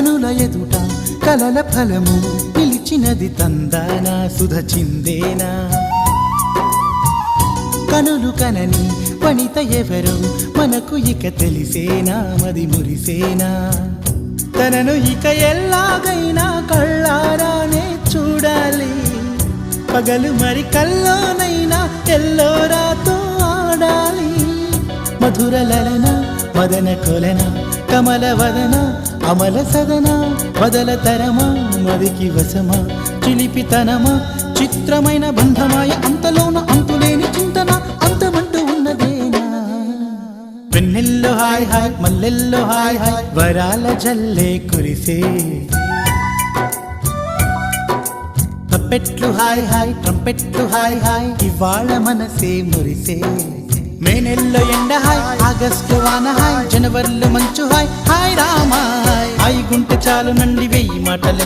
కనుల ఎదుట కలల ఫలము పిలిచినది తందానా సుధ చిందేనా కనులు కనని వనిత ఎవరు మనకు ఇక తెలిసేనా మది మురిసేనా తనను ఇక ఎల్లాగైనా కళ్ళారానే చూడాలి పగలు మరి కల్లోనైనా ఎల్లోరాతో ఆడాలి మధుర లలన మదన కొలన కమల వదన అమల సదన వదల తరమా మదికి వశమా చిలిపితనమా చిత్రమైన బంధమాయ అంతలోన అంతులేని చింతన అంతమంటూ ఉన్నదేనా వెన్నెల్లో హాయ్ హాయ్ మల్లెల్లో హాయ్ హాయ్ వరాల జల్లే కురిసే తప్పెట్లు హాయ్ హాయ్ ట్రంపెట్లు హాయ్ హాయ్ ఇవాళ మనసే మురిసే మే నెలలో ఎండ హాయ్ ఆగస్టు వాన హాయ్ జనవరిలో మంచు హాయ్ హాయ్ రామా హాయ్ గుంటె చాలు నండి వెయ్యి మాటలు